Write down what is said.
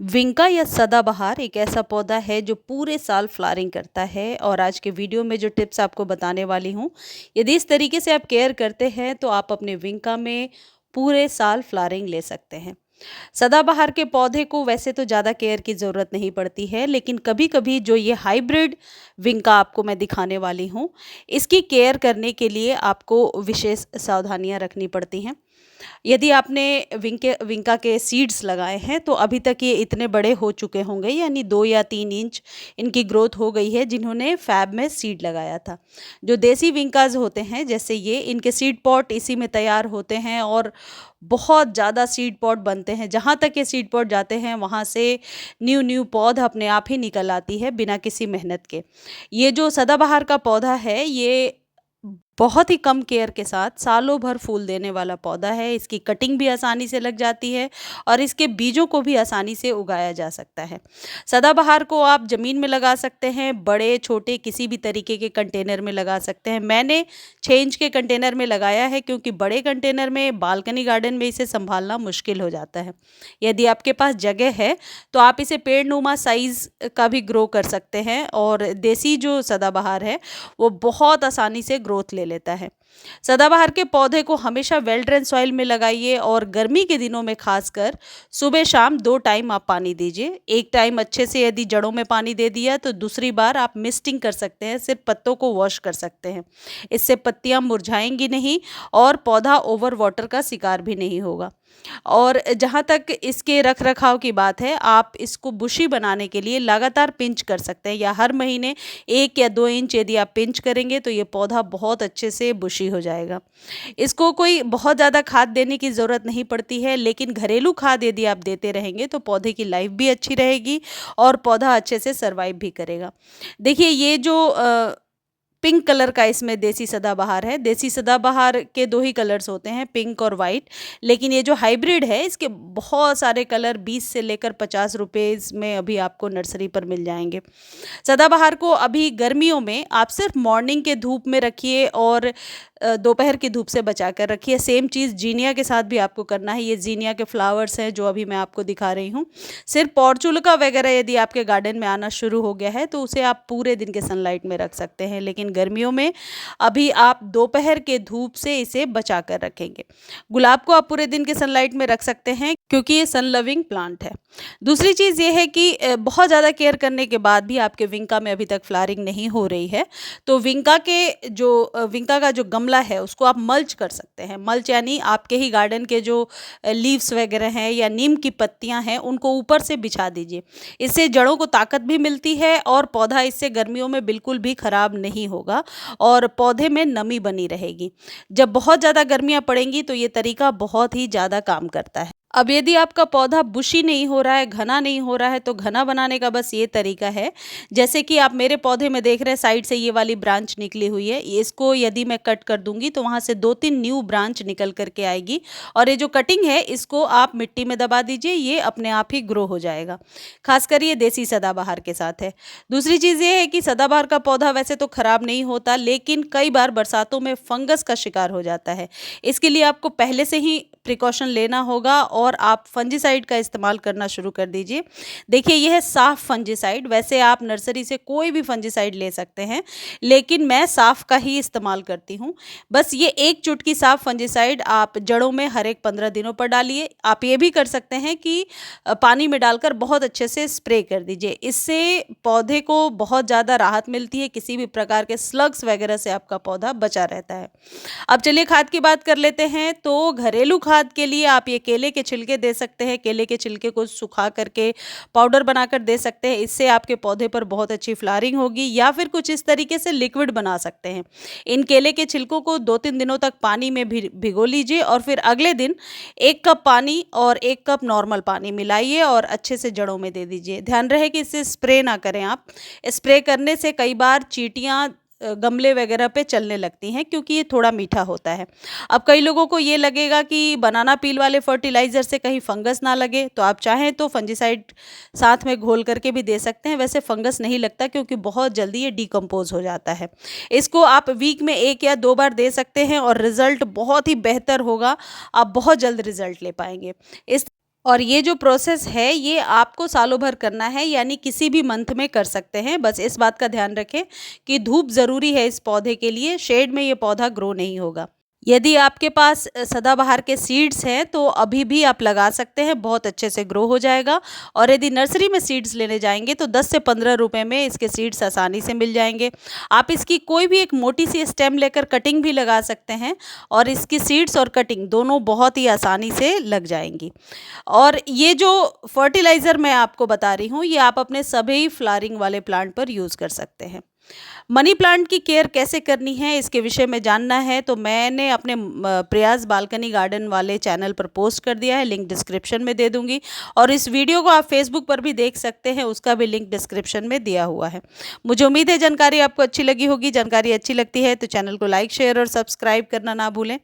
विंका या सदाबहार एक ऐसा पौधा है जो पूरे साल फ्लावरिंग करता है। और आज के वीडियो में जो टिप्स आपको बताने वाली हूँ, यदि इस तरीके से आप केयर करते हैं तो आप अपने विंका में पूरे साल फ्लावरिंग ले सकते हैं। सदाबहार के पौधे को वैसे तो ज़्यादा केयर की ज़रूरत नहीं पड़ती है, लेकिन कभी कभी जो ये हाइब्रिड विंका आपको मैं दिखाने वाली हूँ, इसकी केयर करने के लिए आपको विशेष सावधानियाँ रखनी पड़ती हैं। यदि आपने विंका के सीड्स लगाए हैं तो अभी तक ये इतने बड़े हो चुके होंगे, यानी 2 या 3 इंच इनकी ग्रोथ हो गई है जिन्होंने फैब में सीड लगाया था। जो देसी विंकाज होते हैं जैसे ये, इनके सीड पॉट इसी में तैयार होते हैं और बहुत ज़्यादा सीड पॉट बनते हैं। जहाँ तक ये सीड पॉट जाते हैं वहाँ से न्यू न्यू पौध अपने आप ही निकल आती है बिना किसी मेहनत के। ये जो सदाबहार का पौधा है, ये बहुत ही कम केयर के साथ सालों भर फूल देने वाला पौधा है। इसकी कटिंग भी आसानी से लग जाती है और इसके बीजों को भी आसानी से उगाया जा सकता है। सदाबहार को आप ज़मीन में लगा सकते हैं, बड़े छोटे किसी भी तरीके के कंटेनर में लगा सकते हैं। मैंने 6 इंच के कंटेनर में लगाया है क्योंकि बड़े कंटेनर में बालकनी गार्डन में इसे संभालना मुश्किल हो जाता है। यदि आपके पास जगह है तो आप इसे पेड़ नुमा साइज़ का भी ग्रो कर सकते हैं और देसी जो सदाबहार है वो बहुत आसानी से ग्रोथ ले लेता है। सदाबहार के पौधे को हमेशा वेल ड्रेन सॉइल में लगाइए और गर्मी के दिनों में खासकर सुबह शाम 2 टाइम आप पानी दीजिए। एक टाइम अच्छे से यदि जड़ों में पानी दे दिया तो दूसरी बार आप मिस्टिंग कर सकते हैं, सिर्फ पत्तों को वॉश कर सकते हैं। इससे पत्तियां मुरझाएंगी नहीं और पौधा ओवर वाटर का शिकार भी नहीं होगा। और जहाँ तक इसके रख रखाव की बात है, आप इसको बुशी बनाने के लिए लगातार पिंच कर सकते हैं, या हर महीने 1 या 2 इंच यदि आप पिंच करेंगे तो ये पौधा बहुत अच्छे से बुशी हो जाएगा। इसको कोई बहुत ज़्यादा खाद देने की ज़रूरत नहीं पड़ती है, लेकिन घरेलू खाद यदि आप देते रहेंगे तो पौधे की लाइफ भी अच्छी रहेगी और पौधा अच्छे से सर्वाइव भी करेगा। देखिए, ये जो पिंक कलर का इसमें देसी सदाबहार है। देसी सदाबहार के 2 ही कलर्स होते हैं, पिंक और वाइट। लेकिन ये जो हाइब्रिड है इसके बहुत सारे कलर 20 से लेकर 50 रुपए में अभी आपको नर्सरी पर मिल जाएंगे। सदाबहार को अभी गर्मियों में आप सिर्फ मॉर्निंग के धूप में रखिए और दोपहर की धूप से बचा कर रखिए। सेम चीज़ जीनिया के साथ भी आपको करना है। ये जीनिया के फ्लावर्स हैं जो अभी मैं आपको दिखा रही हूँ। सिर्फ पॉर्चुलका वगैरह यदि आपके गार्डन में आना शुरू हो गया है तो उसे आप पूरे दिन के सनलाइट में रख सकते हैं, लेकिन गर्मियों में अभी आप दोपहर के धूप से इसे बचा कर रखेंगे। गुलाब को आप पूरे दिन के सनलाइट में रख सकते हैं क्योंकि ये सन लविंग प्लांट है। दूसरी चीज़ ये है कि बहुत ज़्यादा केयर करने के बाद भी आपके विंका में अभी तक फ्लावरिंग नहीं हो रही है तो विंका का जो गमला है उसको आप मल्च कर सकते हैं। मल्च यानी आपके ही गार्डन के जो लीव्स वगैरह हैं या नीम की पत्तियां हैं उनको ऊपर से बिछा दीजिए। इससे जड़ों को ताकत भी मिलती है और पौधा इससे गर्मियों में बिल्कुल भी खराब नहीं होगा और पौधे में नमी बनी रहेगी। जब बहुत ज़्यादा गर्मियाँ पड़ेंगी तो ये तरीका बहुत ही ज़्यादा काम करता है। अब यदि आपका पौधा बुशी नहीं हो रहा है, घना नहीं हो रहा है, तो घना बनाने का बस ये तरीका है। जैसे कि आप मेरे पौधे में देख रहे हैं, साइड से ये वाली ब्रांच निकली हुई है। इसको यदि मैं कट कर दूंगी तो वहाँ से 2-3 न्यू ब्रांच निकल करके आएगी और ये जो कटिंग है इसको आप मिट्टी में दबा दीजिए, ये अपने आप ही ग्रो हो जाएगा। खासकर ये देसी सदाबहार के साथ है। दूसरी चीज़ ये है कि सदाबहार का पौधा वैसे तो खराब नहीं होता, लेकिन कई बार बरसातों में फंगस का शिकार हो जाता है। इसके लिए आपको पहले से ही प्रिकॉशन लेना होगा और आप फंजीसाइड का इस्तेमाल करना शुरू कर दीजिए। देखिए, यह है साफ फंजीसाइड। वैसे आप नर्सरी से कोई भी फंजीसाइड ले सकते हैं, लेकिन मैं साफ का ही इस्तेमाल करती हूँ। बस ये 1 चुटकी साफ फंजीसाइड आप जड़ों में हर एक 15 दिनों पर डालिए। आप ये भी कर सकते हैं कि पानी में डालकर बहुत अच्छे से स्प्रे कर दीजिए। इससे पौधे को बहुत ज़्यादा राहत मिलती है, किसी भी प्रकार के स्लग्स वगैरह से आपका पौधा बचा रहता है। अब चलिए खाद की बात कर लेते हैं। तो घरेलू खाद के लिए आप ये केले के छिलके दे सकते हैं। केले के छिलके को सुखा करके पाउडर बनाकर दे सकते हैं। इससे आपके पौधे पर बहुत अच्छी फ्लावरिंग होगी। या फिर कुछ इस तरीके से लिक्विड बना सकते हैं। इन केले के छिलकों को 2-3 दिनों तक पानी में भिगो लीजिए और फिर अगले दिन 1 कप पानी और 1 कप नॉर्मल पानी मिलाइए और अच्छे से जड़ों में दे दीजिए। ध्यान रहे कि इसे स्प्रे ना करें आप। स्प्रे करने से कई बार चींटियाँ गमले वगैरह पे चलने लगती हैं क्योंकि ये थोड़ा मीठा होता है। अब कई लोगों को ये लगेगा कि बनाना पील वाले फर्टिलाइज़र से कहीं फंगस ना लगे, तो आप चाहें तो फंजीसाइड साथ में घोल करके भी दे सकते हैं। वैसे फंगस नहीं लगता क्योंकि बहुत जल्दी ये डिकम्पोज हो जाता है। इसको आप वीक में 1 या 2 बार दे सकते हैं और रिज़ल्ट बहुत ही बेहतर होगा। आप बहुत जल्द रिज़ल्ट ले पाएंगे। इस और ये जो प्रोसेस है ये आपको सालों भर करना है, यानी किसी भी मंथ में कर सकते हैं। बस इस बात का ध्यान रखें कि धूप ज़रूरी है इस पौधे के लिए, शेड में ये पौधा ग्रो नहीं होगा। यदि आपके पास सदाबहार के सीड्स हैं तो अभी भी आप लगा सकते हैं, बहुत अच्छे से ग्रो हो जाएगा। और यदि नर्सरी में सीड्स लेने जाएंगे तो 10 से 15 रुपए में इसके सीड्स आसानी से मिल जाएंगे। आप इसकी कोई भी एक मोटी सी स्टेम लेकर कटिंग भी लगा सकते हैं और इसकी सीड्स और कटिंग दोनों बहुत ही आसानी से लग जाएंगी। और ये जो फर्टिलाइज़र मैं आपको बता रही हूँ ये आप अपने सभी फ्लावरिंग वाले प्लांट पर यूज़ कर सकते हैं। मनी प्लांट की केयर कैसे करनी है इसके विषय में जानना है तो मैंने अपने प्रयास बालकनी गार्डन वाले चैनल पर पोस्ट कर दिया है, लिंक डिस्क्रिप्शन में दे दूंगी। और इस वीडियो को आप फेसबुक पर भी देख सकते हैं, उसका भी लिंक डिस्क्रिप्शन में दिया हुआ है। मुझे उम्मीद है जानकारी आपको अच्छी लगी होगी। जानकारी अच्छी लगती है तो चैनल को लाइक शेयर और सब्सक्राइब करना ना भूलें।